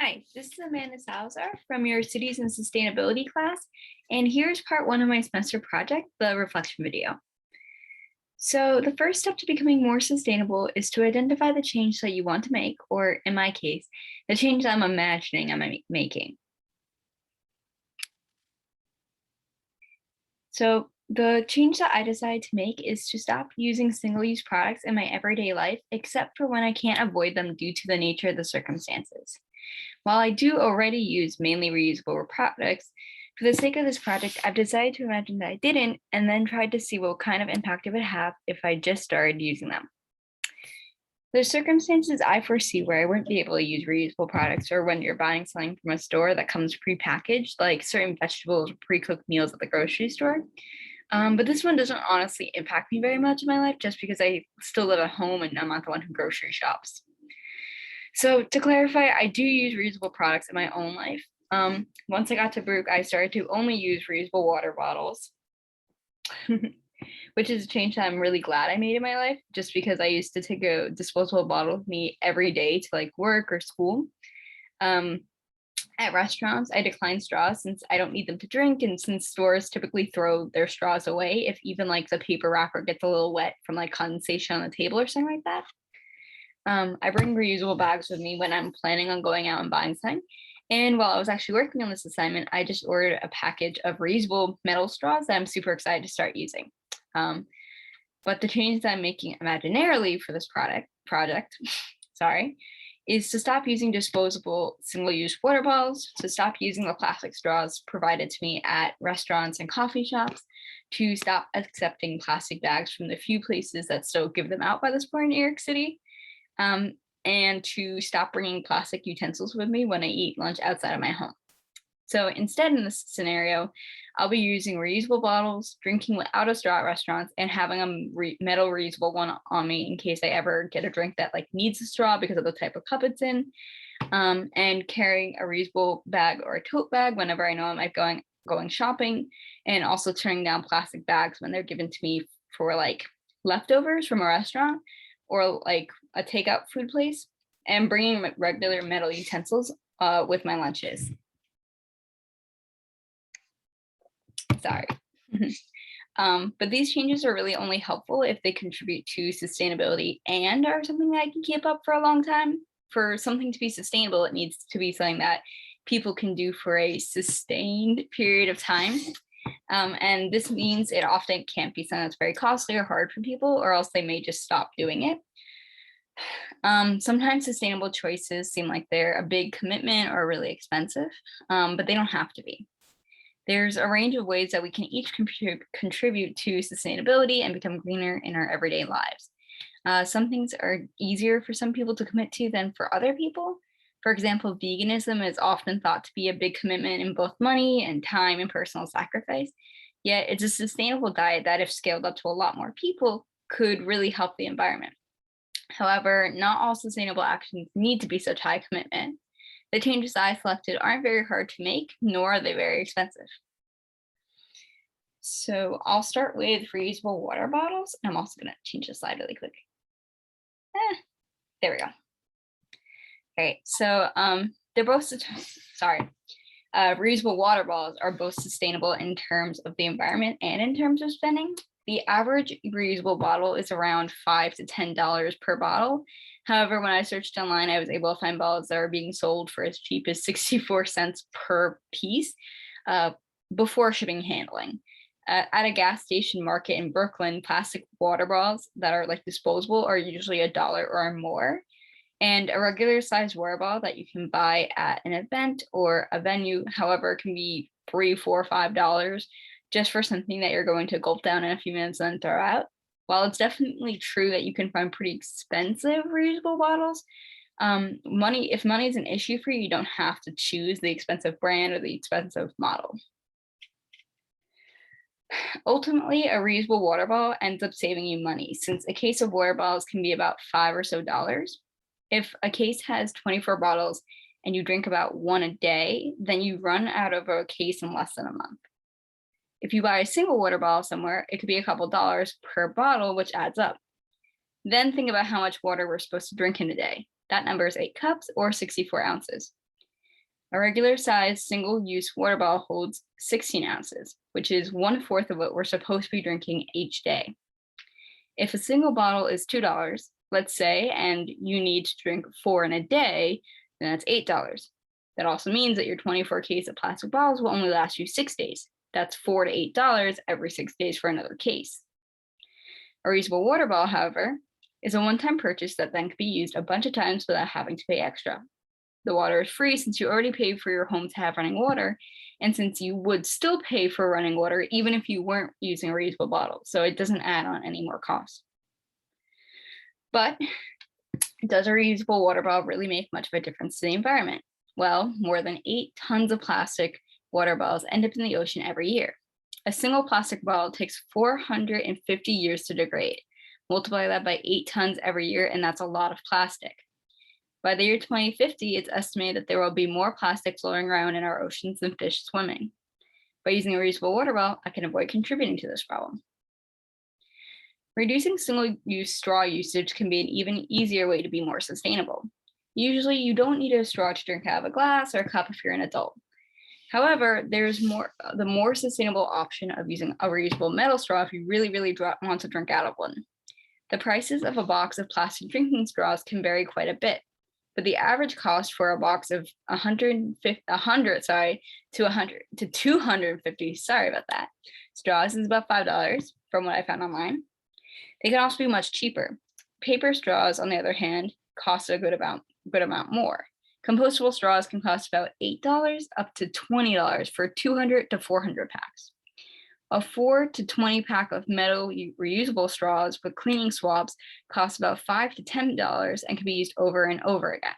Hi, this is Amanda Salazar from your Cities and Sustainability class, and here's part one of my semester project, the reflection video. So the first step to becoming more sustainable is to identify the change that you want to make, or in my case, the change that I'm imagining I'm making. So the change that I decided to make is to stop using single-use products in my everyday life, except for when I can't avoid them due to the nature of the circumstances. While I do already use mainly reusable products, for the sake of this project, I've decided to imagine that I didn't, and then tried to see what kind of impact it would have if I just started using them. There's circumstances I foresee where I wouldn't be able to use reusable products, or when you're buying something from a store that comes prepackaged, like certain vegetables or pre-cooked meals at the grocery store. But this one doesn't honestly impact me very much in my life, just because I still live at home and I'm not the one who grocery shops. So to clarify, I do use reusable products in my own life. Once I got to Baruch, I started to only use reusable water bottles, which is a change that I'm really glad I made in my life, just because I used to take a disposable bottle with me every day to like work or school. At restaurants, I decline straws since I don't need them to drink, and since stores typically throw their straws away if even like the paper wrapper gets a little wet from like condensation on the table or something like that. I bring reusable bags with me when I'm planning on going out and buying something. And while I was actually working on this assignment, I just ordered a package of reusable metal straws that I'm super excited to start using. But the change that I'm making imaginarily for this project, sorry, is to stop using disposable single-use water bottles, to stop using the plastic straws provided to me at restaurants and coffee shops, to stop accepting plastic bags from the few places that still give them out by this point in New York City, and to stop bringing plastic utensils with me when I eat lunch outside of my home. So instead, in this scenario, I'll be using reusable bottles, drinking without a straw at restaurants, and having a metal reusable one on me in case I ever get a drink that like needs a straw because of the type of cup it's in, and carrying a reusable bag or a tote bag whenever I know I'm going shopping, and also turning down plastic bags when they're given to me for like leftovers from a restaurant or like a takeout food place, and bringing regular metal utensils with my lunches. Sorry. But these changes are really only helpful if they contribute to sustainability and are something that I can keep up for a long time. For something to be sustainable, it needs to be something that people can do for a sustained period of time. And this means it often can't be something that's very costly or hard for people, or else they may just stop doing it. Sometimes sustainable choices seem like they're a big commitment or really expensive, but they don't have to be. There's a range of ways that we can each contribute to sustainability and become greener in our everyday lives. Some things are easier for some people to commit to than for other people. For example, veganism is often thought to be a big commitment in both money and time and personal sacrifice. Yet it's a sustainable diet that, if scaled up to a lot more people, could really help the environment. However, not all sustainable actions need to be such high commitment. The changes I selected aren't very hard to make, nor are they very expensive. So I'll start with reusable water bottles. I'm also going to change the slide really quick. There we go. All right, so they're both, reusable water bottles are both sustainable in terms of the environment and in terms of spending. The average reusable bottle is around $5 to $10 per bottle. However, when I searched online, I was able to find bottles that are being sold for as cheap as 64 cents per piece before shipping and handling. At a gas station market in Brooklyn, plastic water bottles that are like disposable are usually $1 or more. And a regular sized water bottle that you can buy at an event or a venue, however, can be $3, $4, $5 just for something that you're going to gulp down in a few minutes and then throw out. While it's definitely true that you can find pretty expensive reusable bottles, if money is an issue for you, you don't have to choose the expensive brand or the expensive model. Ultimately, a reusable water bottle ends up saving you money, since a case of water bottles can be about $5 or so. If a case has 24 bottles and you drink about one a day, then you run out of a case in less than a month. If you buy a single water bottle somewhere, it could be a couple dollars per bottle, which adds up. Then think about how much water we're supposed to drink in a day. That number is 8 cups or 64 ounces. A regular sized single-use water bottle holds 16 ounces, which is 1/4 of what we're supposed to be drinking each day. If a single bottle is $2, let's say, and you need to drink 4 in a day, then that's $8. That also means that your 24 case of plastic bottles will only last you 6 days. That's $4 to $8 every 6 days for another case. A reusable water bottle, however, is a one-time purchase that then can be used a bunch of times without having to pay extra. The water is free since you already paid for your home to have running water, and since you would still pay for running water even if you weren't using a reusable bottle, so it doesn't add on any more cost. But does a reusable water bottle really make much of a difference to the environment? Well, more than 8 tons of plastic water bottles end up in the ocean every year. A single plastic bottle takes 450 years to degrade. Multiply that by 8 tons every year, and that's a lot of plastic. By the year 2050, it's estimated that there will be more plastic floating around in our oceans than fish swimming. By using a reusable water bottle, I can avoid contributing to this problem. Reducing single-use straw usage can be an even easier way to be more sustainable. Usually, you don't need a straw to drink out of a glass or a cup if you're an adult. However, there's the more sustainable option of using a reusable metal straw if you really want to drink out of one. The prices of a box of plastic drinking straws can vary quite a bit, but the average cost for a box of 250 straws is about $5 from what I found online. They can also be much cheaper. Paper straws, on the other hand, cost a good amount more. Compostable straws can cost about $8 up to $20 for 200 to 400 packs. A 4 to 20 pack of metal reusable straws with cleaning swabs costs about $5 to $10 and can be used over and over again.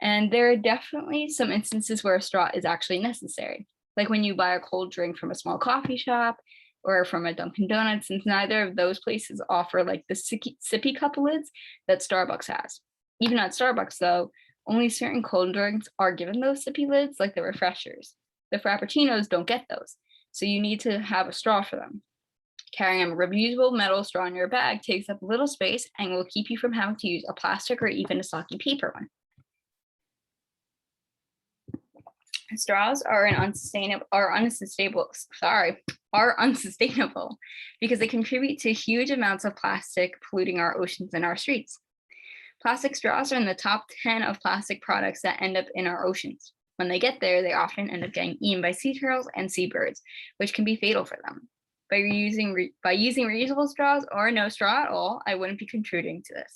And there are definitely some instances where a straw is actually necessary, like when you buy a cold drink from a small coffee shop or from a Dunkin' Donuts, since neither of those places offer like the sippy cup lids that Starbucks has. Even at Starbucks, though, only certain cold drinks are given those sippy lids, like the refreshers. The Frappuccinos don't get those, so you need to have a straw for them. Carrying a reusable metal straw in your bag takes up little space and will keep you from having to use a plastic or even a soggy paper one. Straws are unsustainable because they contribute to huge amounts of plastic polluting our oceans and our streets. Plastic straws are in the top 10 of plastic products that end up in our oceans. When they get there, they often end up getting eaten by sea turtles and seabirds, which can be fatal for them. By using reusable straws or no straw at all, I wouldn't be contributing to this.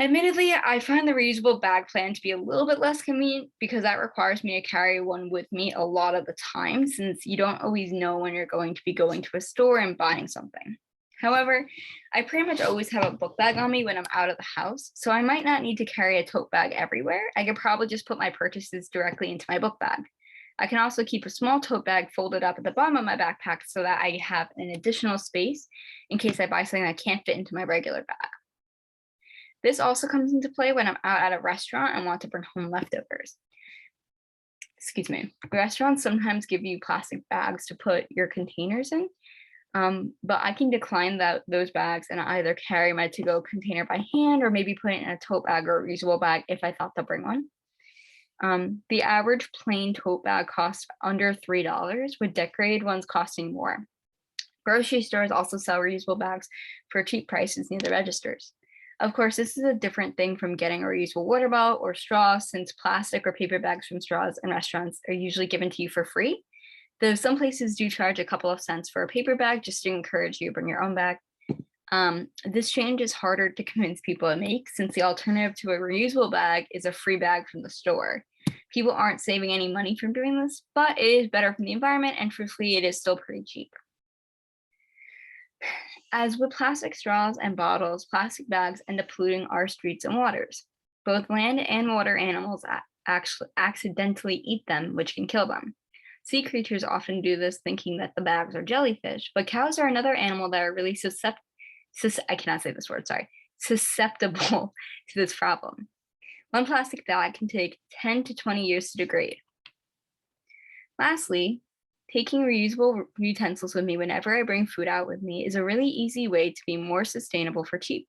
Admittedly, I find the reusable bag plan to be a little bit less convenient because that requires me to carry one with me a lot of the time, since you don't always know when you're going to be going to a store and buying something. However, I pretty much always have a book bag on me when I'm out of the house, so I might not need to carry a tote bag everywhere. I could probably just put my purchases directly into my book bag. I can also keep a small tote bag folded up at the bottom of my backpack so that I have an additional space in case I buy something that can't fit into my regular bag. This also comes into play when I'm out at a restaurant and want to bring home leftovers. Restaurants sometimes give you plastic bags to put your containers in, but I can decline those bags and either carry my to-go container by hand or maybe put it in a tote bag or a reusable bag if I thought to bring one. The average plain tote bag costs under $3, with decorated ones costing more. Grocery stores also sell reusable bags for cheap prices near the registers. Of course, this is a different thing from getting a reusable water bottle or straw, since plastic or paper bags from straws in restaurants are usually given to you for free. Though some places do charge a couple of cents for a paper bag just to encourage you to bring your own bag. This change is harder to convince people to make, since the alternative to a reusable bag is a free bag from the store. People aren't saving any money from doing this, but it is better for the environment, and truthfully, it is still pretty cheap. As with plastic straws and bottles, plastic bags end up polluting our streets and waters. Both land and water animals actually accidentally eat them, which can kill them. Sea creatures often do this thinking that the bags are jellyfish, but cows are another animal that are really susceptible to this problem. One plastic bag can take 10 to 20 years to degrade. Lastly, taking reusable utensils with me whenever I bring food out with me is a really easy way to be more sustainable for cheap.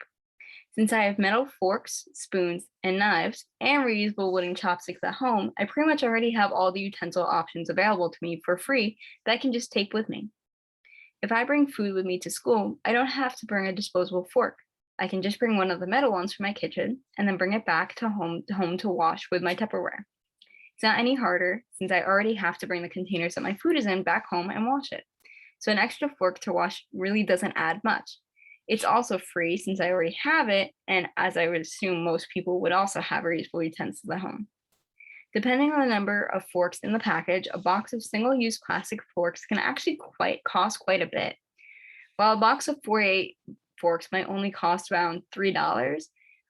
Since I have metal forks, spoons, and knives, and reusable wooden chopsticks at home, I pretty much already have all the utensil options available to me for free that I can just take with me. If I bring food with me to school, I don't have to bring a disposable fork. I can just bring one of the metal ones from my kitchen and then bring it back to home to wash with my Tupperware. It's not any harder since I already have to bring the containers that my food is in back home and wash it. So an extra fork to wash really doesn't add much. It's also free since I already have it, and as I would assume most people would also have reusable utensils at home. Depending on the number of forks in the package, a box of single-use plastic forks can actually cost quite a bit. While a box of 48 forks might only cost around $3,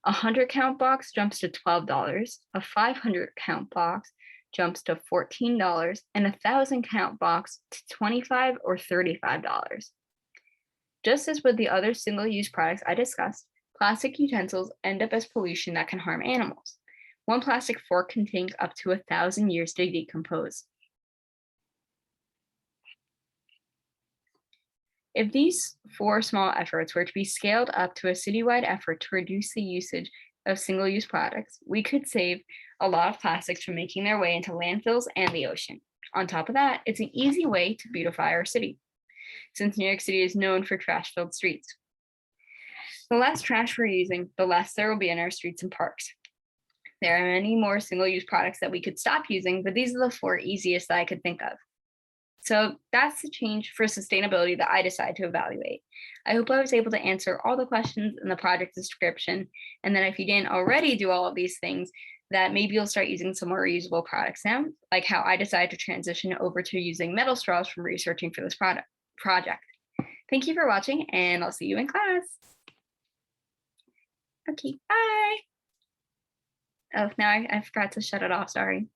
a 100-count box jumps to $12, a 500-count box jumps to $14, and a 1,000-count box to $25 or $35. Just as with the other single-use products I discussed, plastic utensils end up as pollution that can harm animals. One plastic fork can take up to 1,000 years to decompose. If these 4 small efforts were to be scaled up to a citywide effort to reduce the usage of single-use products, we could save a lot of plastics from making their way into landfills and the ocean. On top of that, it's an easy way to beautify our city, since New York City is known for trash-filled streets. The less trash we're using, the less there will be in our streets and parks. There are many more single-use products that we could stop using, but these are the 4 easiest that I could think of. So that's the change for sustainability that I decided to evaluate. I hope I was able to answer all the questions in the project description, and then if you didn't already do all of these things, that maybe you'll start using some more reusable products now, like how I decided to transition over to using metal straws from researching for this project. Thank you for watching, and I'll see you in class. Okay, bye. Oh, now I forgot to shut it off, sorry.